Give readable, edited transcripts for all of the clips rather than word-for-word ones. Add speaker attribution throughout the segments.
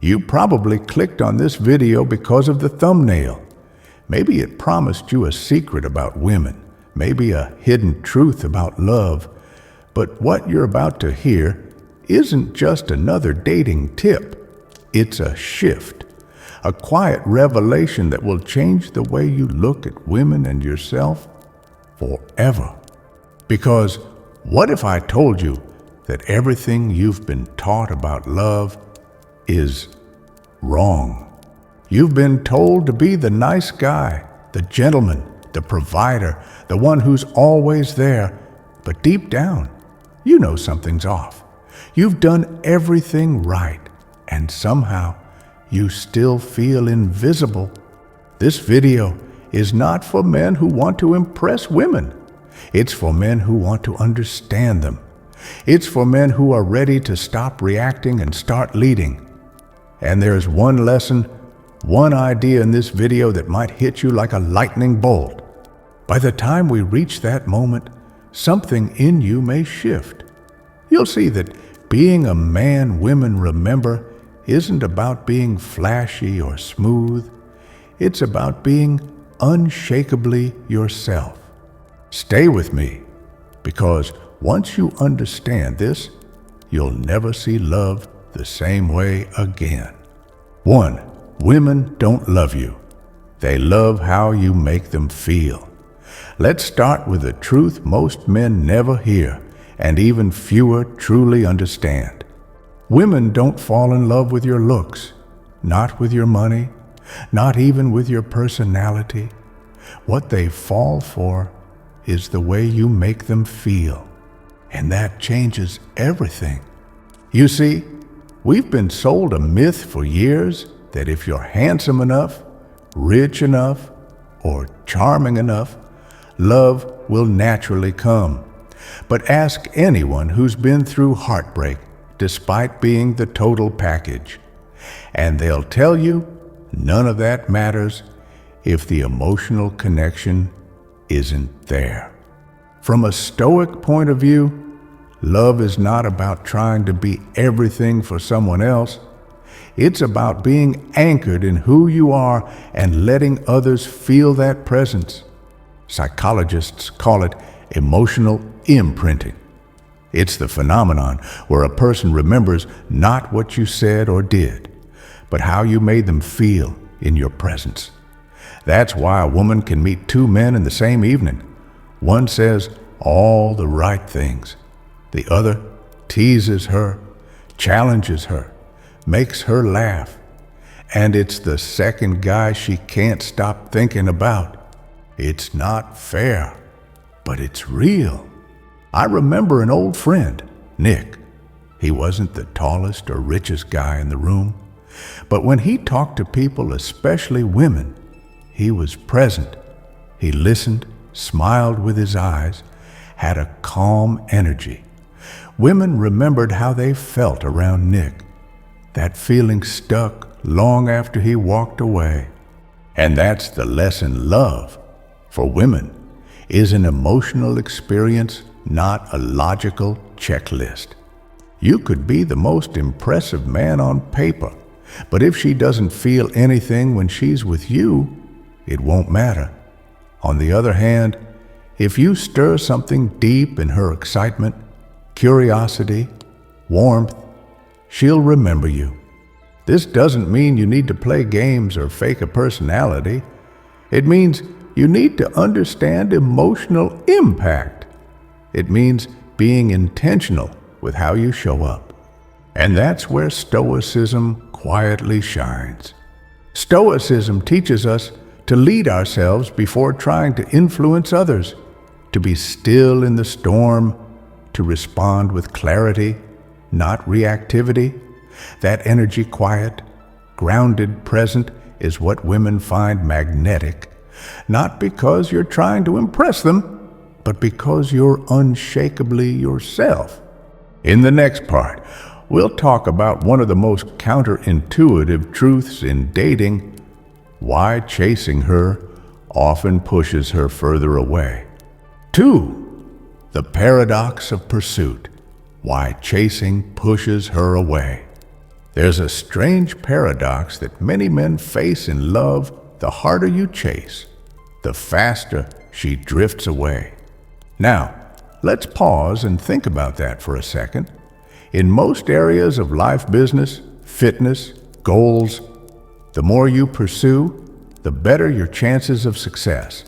Speaker 1: You probably clicked on this video because of the thumbnail. Maybe it promised you a secret about women, maybe a hidden truth about love. But what you're about to hear isn't just another dating tip. It's a shift, a quiet revelation that will change the way you look at women and yourself forever. Because what if I told you that everything you've been taught about love is wrong? You've been told to be the nice guy, the gentleman, the provider, the one who's always there. But deep down, you know something's off. You've done everything right, and somehow you still feel invisible. This video is not for men who want to impress women. It's for men who want to understand them. It's for men who are ready to stop reacting and start leading. And there's one lesson, one idea in this video that might hit you like a lightning bolt. By the time we reach that moment, something in you may shift. You'll see that being a man women remember isn't about being flashy or smooth. It's about being unshakably yourself. Stay with me, because once you understand this, you'll never see love the same way again. 1. Women don't love you. They love how you make them feel. Let's start with a truth most men never hear, and even fewer truly understand. Women don't fall in love with your looks, not with your money, not even with your personality. What they fall for is the way you make them feel, and that changes everything. You see, we've been sold a myth for years that if you're handsome enough, rich enough, or charming enough, love will naturally come. But ask anyone who's been through heartbreak, despite being the total package, and they'll tell you none of that matters if the emotional connection isn't there. From a Stoic point of view, love is not about trying to be everything for someone else. It's about being anchored in who you are and letting others feel that presence. Psychologists call it emotional imprinting. It's the phenomenon where a person remembers not what you said or did, but how you made them feel in your presence. That's why a woman can meet two men in the same evening. One says all the right things. The other teases her, challenges her, makes her laugh. And it's the second guy she can't stop thinking about. It's not fair, but it's real. I remember an old friend, Nick. He wasn't the tallest or richest guy in the room, but when he talked to people, especially women, he was present. He listened, smiled with his eyes, had a calm energy. Women remembered how they felt around Nick. That feeling stuck long after he walked away. And that's the lesson. Love, for women, is an emotional experience, not a logical checklist. You could be the most impressive man on paper, but if she doesn't feel anything when she's with you, it won't matter. On the other hand, if you stir something deep in her excitement, curiosity, warmth, she'll remember you. This doesn't mean you need to play games or fake a personality. It means you need to understand emotional impact. It means being intentional with how you show up. And that's where Stoicism quietly shines. Stoicism teaches us to lead ourselves before trying to influence others, to be still in the storm, to respond with clarity, not reactivity. That energy, quiet, grounded, present, is what women find magnetic, not because you're trying to impress them, but because you're unshakably yourself. In the next part, we'll talk about one of the most counterintuitive truths in dating: why chasing her often pushes her further away. 2. The paradox of pursuit: why chasing pushes her away. There's a strange paradox that many men face in love. The harder you chase, the faster she drifts away. Now, let's pause and think about that for a second. In most areas of life, business, fitness, goals, the more you pursue, the better your chances of success.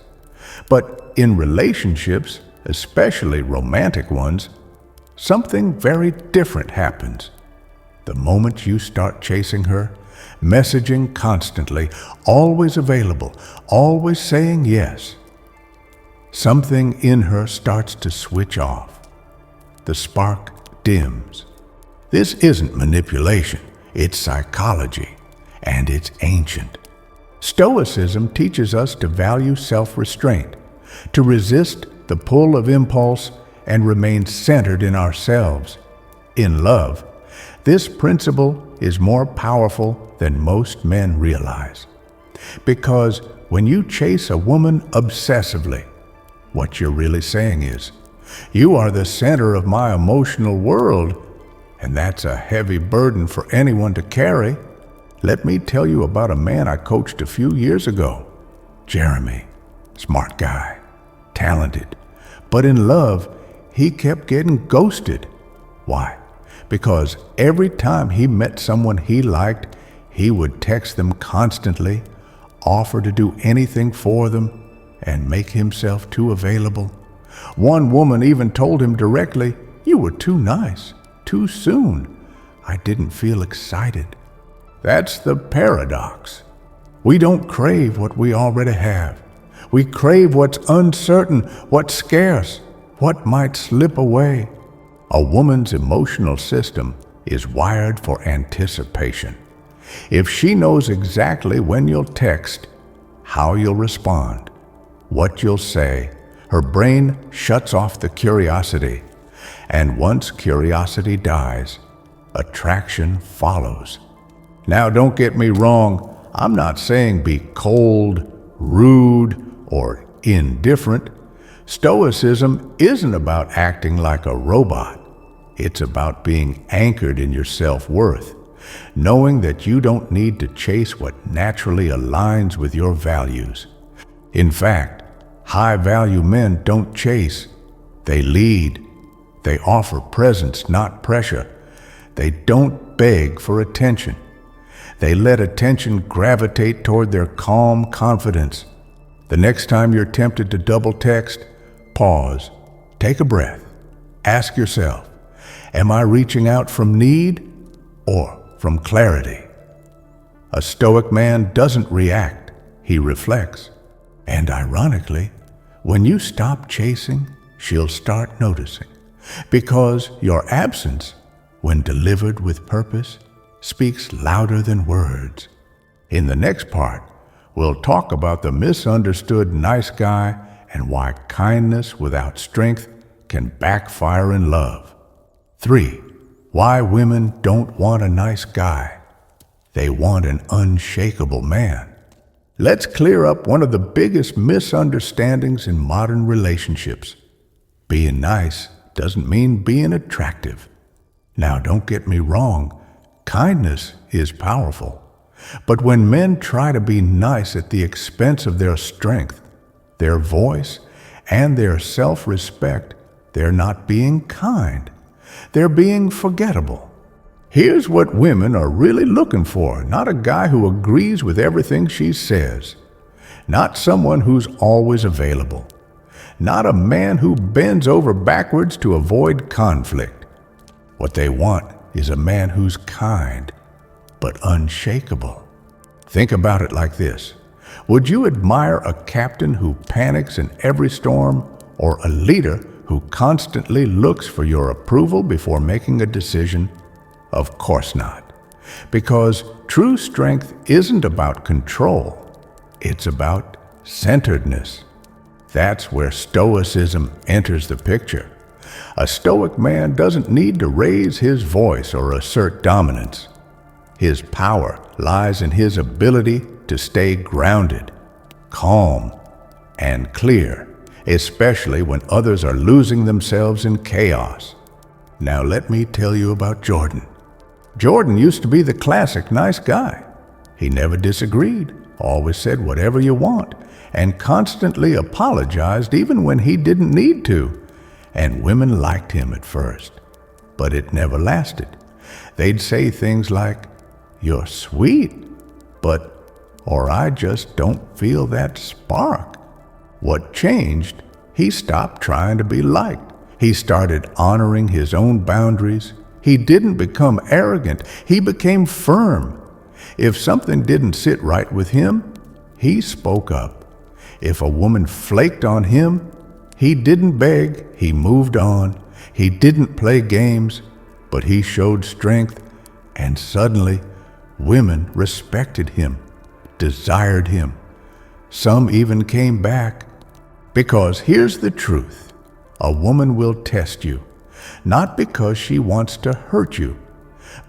Speaker 1: But in relationships, especially romantic ones, something very different happens. The moment you start chasing her, messaging constantly, always available, always saying yes, something in her starts to switch off. The spark dims. This isn't manipulation, it's psychology, and it's ancient. Stoicism teaches us to value self-restraint, to resist the pull of impulse and remain centered in ourselves. In love, this principle is more powerful than most men realize. Because when you chase a woman obsessively, what you're really saying is, "You are the center of my emotional world," and that's a heavy burden for anyone to carry. Let me tell you about a man I coached a few years ago. Jeremy, smart guy, talented, but in love, he kept getting ghosted. Why? Because every time he met someone he liked, he would text them constantly, offer to do anything for them, and make himself too available. One woman even told him directly, "You were too nice, too soon. I didn't feel excited." That's the paradox. We don't crave what we already have. We crave what's uncertain, what's scarce, what might slip away. A woman's emotional system is wired for anticipation. If she knows exactly when you'll text, how you'll respond, what you'll say, her brain shuts off the curiosity. And once curiosity dies, attraction follows. Now, don't get me wrong, I'm not saying be cold, rude, or indifferent. Stoicism isn't about acting like a robot. It's about being anchored in your self-worth, knowing that you don't need to chase what naturally aligns with your values. In fact, high-value men don't chase. They lead. They offer presence, not pressure. They don't beg for attention. They let attention gravitate toward their calm confidence. The next time you're tempted to double text, pause, take a breath, ask yourself, am I reaching out from need or from clarity? A Stoic man doesn't react, he reflects. And ironically, when you stop chasing, she'll start noticing. Because your absence, when delivered with purpose, speaks louder than words. In the next part, we'll talk about the misunderstood nice guy and why kindness without strength can backfire in love. 3. Why women don't want a nice guy. They want an unshakable man. Let's clear up one of the biggest misunderstandings in modern relationships. Being nice doesn't mean being attractive. Now, don't get me wrong, kindness is powerful. But when men try to be nice at the expense of their strength, their voice, and their self-respect, they're not being kind. They're being forgettable. Here's what women are really looking for, not a guy who agrees with everything she says, not someone who's always available, not a man who bends over backwards to avoid conflict. What they want is a man who's kind, but unshakable. Think about it like this. Would you admire a captain who panics in every storm, or a leader who constantly looks for your approval before making a decision? Of course not. Because true strength isn't about control. It's about centeredness. That's where Stoicism enters the picture. A Stoic man doesn't need to raise his voice or assert dominance. His power lies in his ability to stay grounded, calm, and clear, especially when others are losing themselves in chaos. Now let me tell you about Jordan. Jordan used to be the classic nice guy. He never disagreed, always said whatever you want, and constantly apologized even when he didn't need to. And women liked him at first, but it never lasted. They'd say things like, "You're sweet, or I just don't feel that spark." What changed? He stopped trying to be liked. He started honoring his own boundaries. He didn't become arrogant. He became firm. If something didn't sit right with him, he spoke up. If a woman flaked on him, he didn't beg. He moved on. He didn't play games, but he showed strength. And suddenly, women respected him, desired him. Some even came back. Because here's the truth. A woman will test you, not because she wants to hurt you,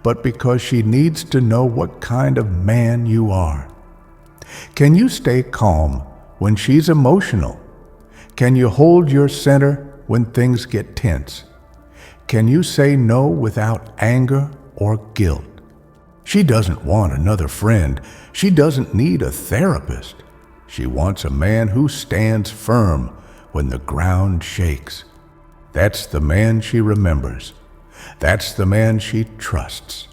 Speaker 1: but because she needs to know what kind of man you are. Can you stay calm when she's emotional? Can you hold your center when things get tense? Can you say no without anger or guilt? She doesn't want another friend. She doesn't need a therapist. She wants a man who stands firm when the ground shakes. That's the man she remembers. That's the man she trusts.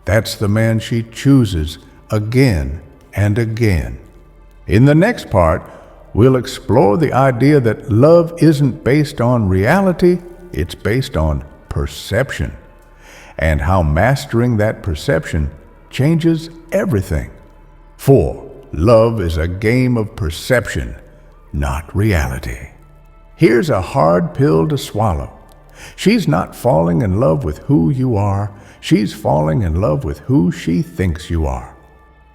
Speaker 1: That's the man she chooses again and again. In the next part, we'll explore the idea that love isn't based on reality, it's based on perception, and how mastering that perception changes everything. For love is a game of perception, not reality. Here's a hard pill to swallow. She's not falling in love with who you are. She's falling in love with who she thinks you are.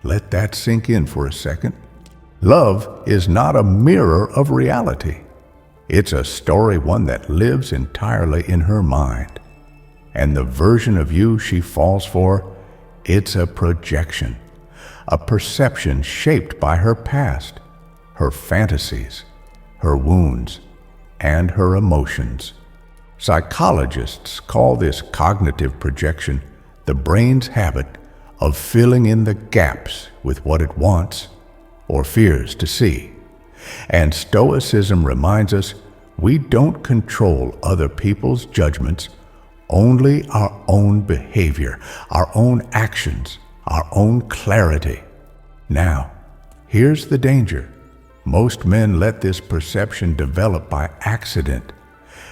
Speaker 1: Let that sink in for a second. Love is not a mirror of reality. It's a story, one that lives entirely in her mind. And the version of you she falls for, it's a projection, a perception shaped by her past, her fantasies, her wounds, and her emotions. Psychologists call this cognitive projection the brain's habit of filling in the gaps with what it wants or fears to see. And Stoicism reminds us we don't control other people's judgments, only our own behavior, our own actions, our own clarity. Now, here's the danger. Most men let this perception develop by accident.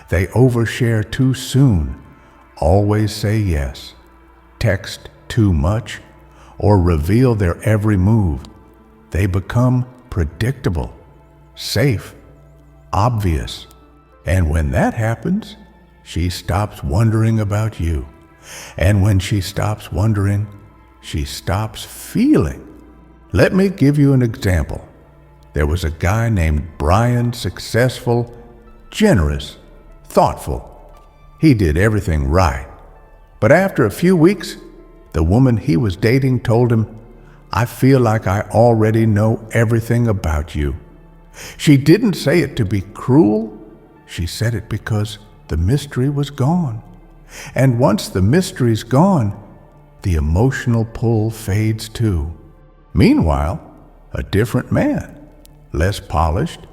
Speaker 1: They overshare too soon, always say yes, text too much, or reveal their every move. They become predictable, safe, obvious. And when that happens, she stops wondering about you. And when she stops wondering, she stops feeling. Let me give you an example. There was a guy named Brian, successful, generous, thoughtful. He did everything right. But after a few weeks, the woman he was dating told him, "I feel like I already know everything about you." She didn't say it to be cruel. She said it because the mystery was gone. And once the mystery's gone, the emotional pull fades too. Meanwhile, a different man, less polished,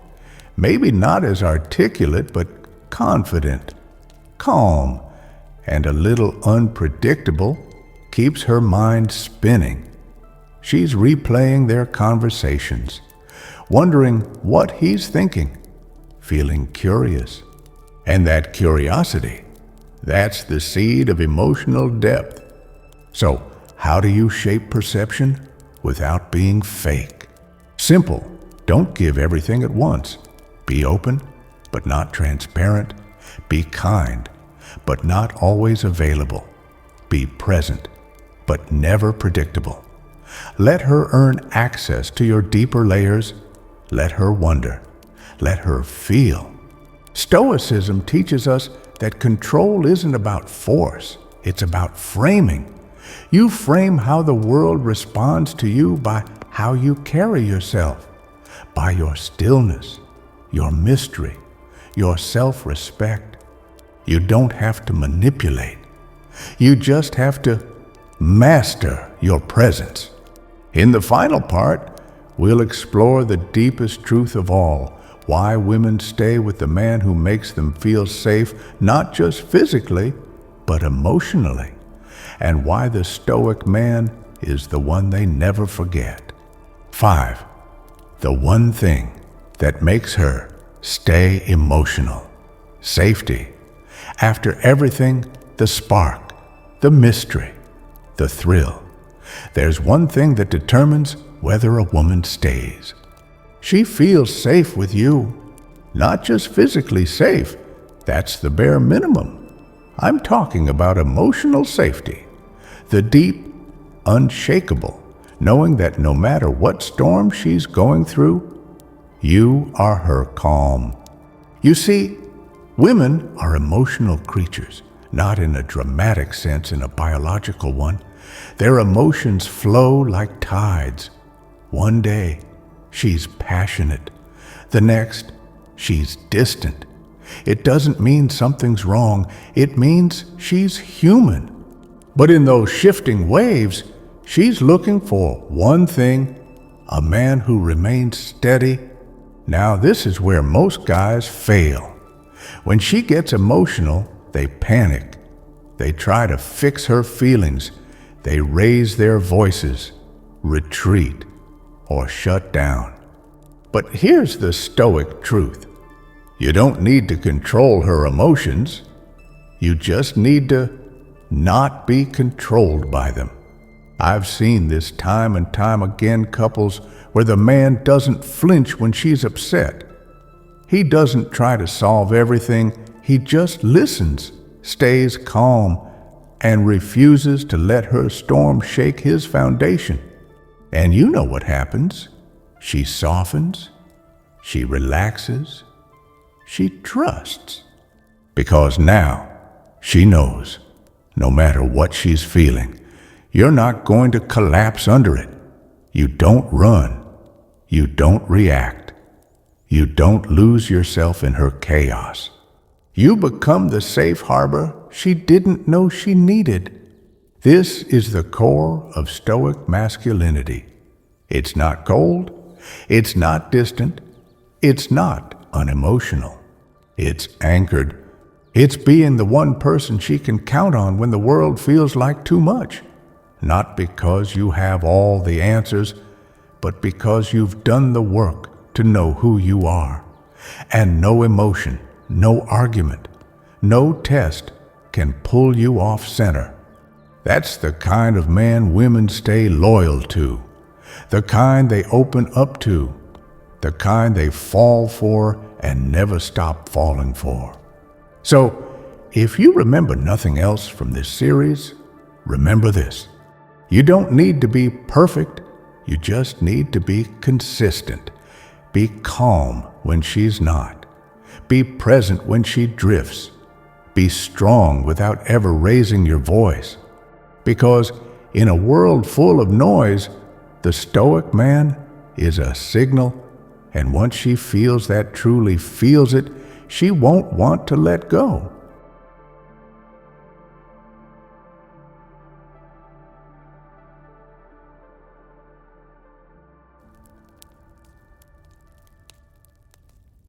Speaker 1: maybe not as articulate, but confident, calm, and a little unpredictable, keeps her mind spinning. She's replaying their conversations, wondering what he's thinking, feeling curious. And that curiosity, that's the seed of emotional depth. So, how do you shape perception without being fake? Simple. Don't give everything at once. Be open, but not transparent. Be kind, but not always available. Be present, but never predictable. Let her earn access to your deeper layers. Let her wonder. Let her feel. Stoicism teaches us that control isn't about force. It's about framing. You frame how the world responds to you by how you carry yourself, by your stillness, your mystery, your self-respect. You don't have to manipulate. You just have to master your presence. In the final part, we'll explore the deepest truth of all, why women stay with the man who makes them feel safe, not just physically, but emotionally, and why the Stoic man is the one they never forget. 5. The one thing that makes her stay emotional. Safety. After everything, the spark, the mystery, the thrill. There's one thing that determines whether a woman stays. She feels safe with you. Not just physically safe, that's the bare minimum. I'm talking about emotional safety. The deep, unshakable, knowing that no matter what storm she's going through, you are her calm. You see, women are emotional creatures, not in a dramatic sense, in a biological one. Their emotions flow like tides. One day, she's passionate. The next, she's distant. It doesn't mean something's wrong. It means she's human. But in those shifting waves, she's looking for one thing, a man who remains steady. Now, this is where most guys fail. When she gets emotional, they panic. They try to fix her feelings. They raise their voices, retreat, or shut down. But here's the Stoic truth. You don't need to control her emotions. You just need to not be controlled by them. I've seen this time and time again, couples where the man doesn't flinch when she's upset. He doesn't try to solve everything. He just listens, stays calm, and refuses to let her storm shake his foundation. And you know what happens. She softens, she relaxes, she trusts. Because now she knows, no matter what she's feeling, you're not going to collapse under it. You don't run. You don't react. You don't lose yourself in her chaos. You become the safe harbor she didn't know she needed. This is the core of Stoic masculinity. It's not cold. It's not distant. It's not unemotional. It's anchored. It's being the one person she can count on when the world feels like too much. Not because you have all the answers, but because you've done the work to know who you are. And no emotion, no argument, no test can pull you off center. That's the kind of man women stay loyal to, the kind they open up to, the kind they fall for and never stop falling for. So, if you remember nothing else from this series, remember this. You don't need to be perfect. You just need to be consistent. Be calm when she's not. Be present when she drifts. Be strong without ever raising your voice. Because in a world full of noise, the Stoic man is a signal, and once she feels that, truly feels it, she won't want to let go.